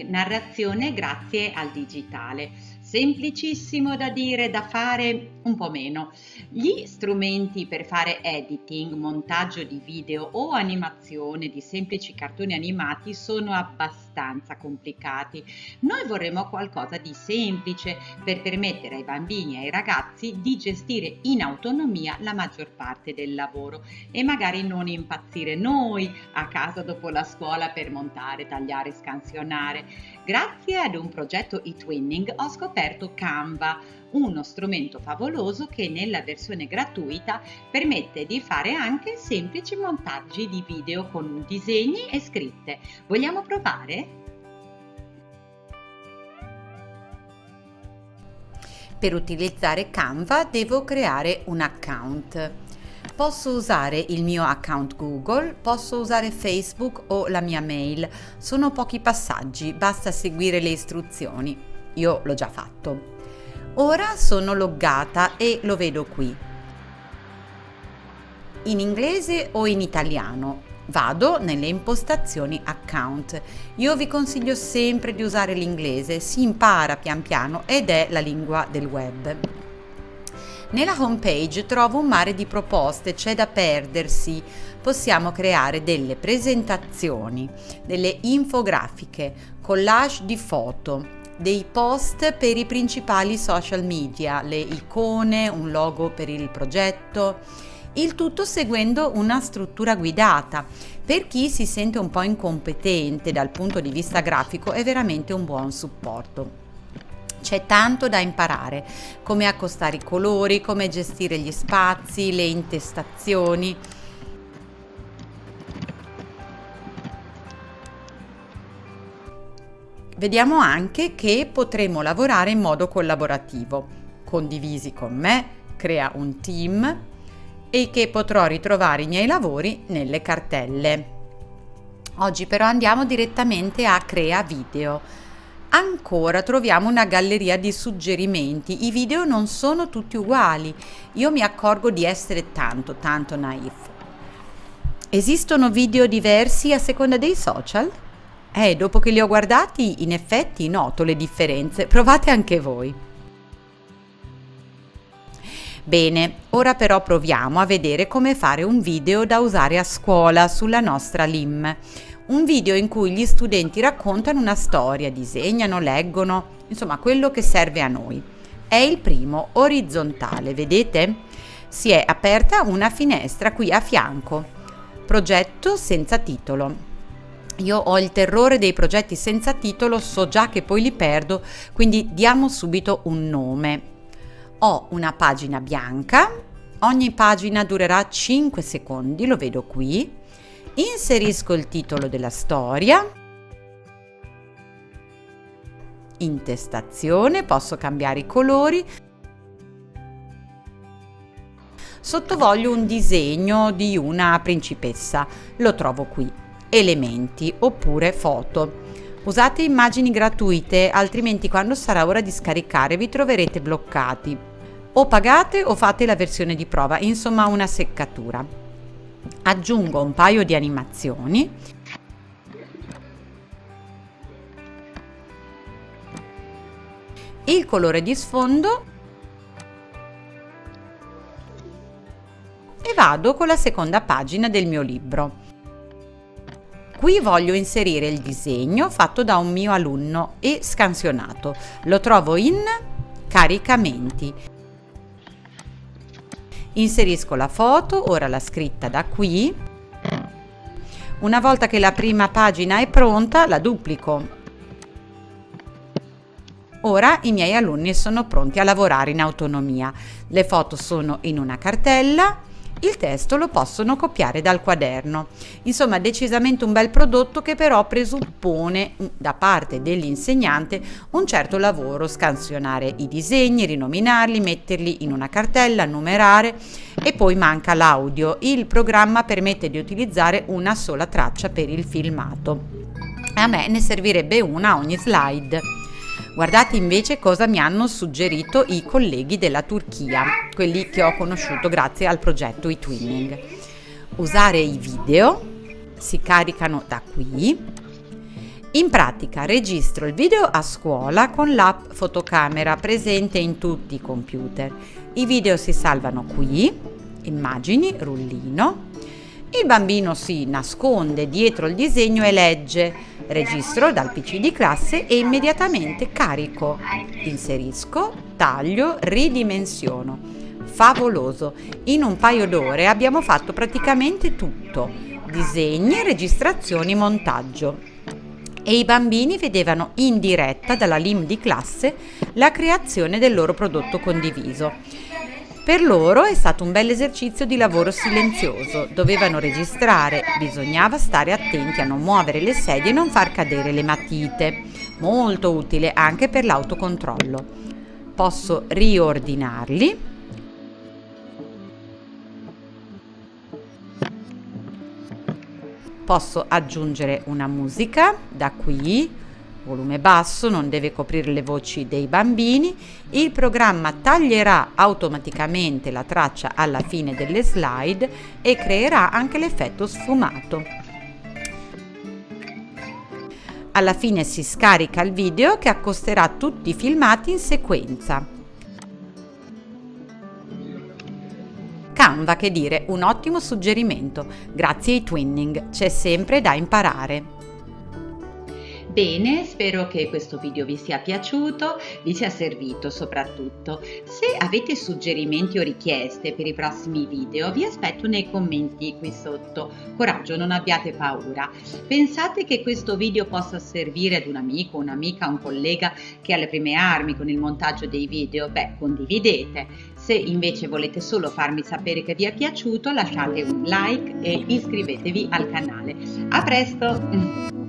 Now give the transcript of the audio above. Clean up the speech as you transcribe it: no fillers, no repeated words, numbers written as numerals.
narrazione grazie al digitale. Semplicissimo da dire, da fare un po' meno. Gli strumenti per fare editing, montaggio di video o animazione di semplici cartoni animati sono abbastanza complicati. Noi vorremmo qualcosa di semplice per permettere ai bambini e ai ragazzi di gestire in autonomia la maggior parte del lavoro e magari non impazzire noi a casa dopo la scuola per montare, tagliare, scansionare. Grazie ad un progetto eTwinning ho scoperto Canva, uno strumento favoloso che nella versione gratuita permette di fare anche semplici montaggi di video con disegni e scritte. Vogliamo provare? Per utilizzare Canva devo creare un account. Posso usare il mio account Google, posso usare Facebook o la mia mail. Sono pochi passaggi, basta seguire le istruzioni. Io l'ho già fatto. Ora sono loggata e lo vedo qui. In inglese o in italiano? Vado nelle impostazioni account. Io vi consiglio sempre di usare l'inglese, si impara pian piano ed è la lingua del web. Nella home page trovo un mare di proposte, c'è da perdersi. Possiamo creare delle presentazioni, delle infografiche, collage di foto, dei post per i principali social media, le icone, un logo per il progetto, il tutto seguendo una struttura guidata. Per chi si sente un po' incompetente dal punto di vista grafico è veramente un buon supporto. C'è tanto da imparare, come accostare i colori, come gestire gli spazi, le intestazioni. Vediamo anche che potremo lavorare in modo collaborativo, condivisi con me, crea un team e che potrò ritrovare i miei lavori nelle cartelle. Oggi però andiamo direttamente a Crea Video. Ancora troviamo una galleria di suggerimenti. I video non sono tutti uguali. Io mi accorgo di essere tanto naif. Esistono video diversi a seconda dei social? Dopo che li ho guardati, in effetti noto le differenze. Provate anche voi. Bene, ora però proviamo a vedere come fare un video da usare a scuola sulla nostra LIM. Un video in cui gli studenti raccontano una storia, disegnano, leggono, insomma quello che serve a noi. È il primo, orizzontale, vedete? Si è aperta una finestra qui a fianco. Progetto senza titolo. Io ho il terrore dei progetti senza titolo, so già che poi li perdo, quindi diamo subito un nome. Ho una pagina bianca, ogni pagina durerà 5 secondi, lo vedo qui. Inserisco il titolo della storia, intestazione, posso cambiare i colori, sottovoglio un disegno di una principessa, lo trovo qui, elementi oppure foto. Usate immagini gratuite, altrimenti quando sarà ora di scaricare vi troverete bloccati. O pagate o fate la versione di prova, insomma una seccatura. Aggiungo un paio di animazioni, il colore di sfondo e vado con la seconda pagina del mio libro. Qui voglio inserire il disegno fatto da un mio alunno e scansionato. Lo trovo in caricamenti. Inserisco la foto, ora la scritta da qui. Una volta che la prima pagina è pronta, la duplico. Ora i miei alunni sono pronti a lavorare in autonomia. Le foto sono in una cartella, il testo lo possono copiare dal quaderno. Insomma, decisamente un bel prodotto che però presuppone da parte dell'insegnante un certo lavoro, scansionare i disegni, rinominarli, metterli in una cartella, numerare e poi manca l'audio. Il programma permette di utilizzare una sola traccia per il filmato. A me ne servirebbe una a ogni slide. Guardate invece cosa mi hanno suggerito i colleghi della Turchia, quelli che ho conosciuto grazie al progetto eTwinning. Usare i video, si caricano da qui. In pratica registro il video a scuola con l'app fotocamera presente in tutti i computer. I video si salvano qui, immagini, rullino. Il bambino si nasconde dietro il disegno e legge. Registro dal PC di classe e immediatamente carico. Inserisco, taglio, ridimensiono. Favoloso! In un paio d'ore abbiamo fatto praticamente tutto. Disegni, registrazioni, montaggio. E i bambini vedevano in diretta dalla LIM di classe la creazione del loro prodotto condiviso. Per loro è stato un bel esercizio di lavoro silenzioso, dovevano registrare, bisognava stare attenti a non muovere le sedie e non far cadere le matite, molto utile anche per l'autocontrollo. Posso riordinarli. Posso aggiungere una musica da qui, volume basso, non deve coprire le voci dei bambini. Il programma taglierà automaticamente la traccia alla fine delle slide e creerà anche l'effetto sfumato. Alla fine si scarica il video che accosterà tutti i filmati in sequenza. Canva, che dire, un ottimo suggerimento. Grazie ai Twinning, c'è sempre da imparare. Bene, spero che questo video vi sia piaciuto, vi sia servito soprattutto. Se avete suggerimenti o richieste per i prossimi video, vi aspetto nei commenti qui sotto. Coraggio, non abbiate paura. Pensate che questo video possa servire ad un amico, un'amica, un collega che ha le prime armi con il montaggio dei video? Beh, condividete. Se invece volete solo farmi sapere che vi è piaciuto, lasciate un like e iscrivetevi al canale. A presto!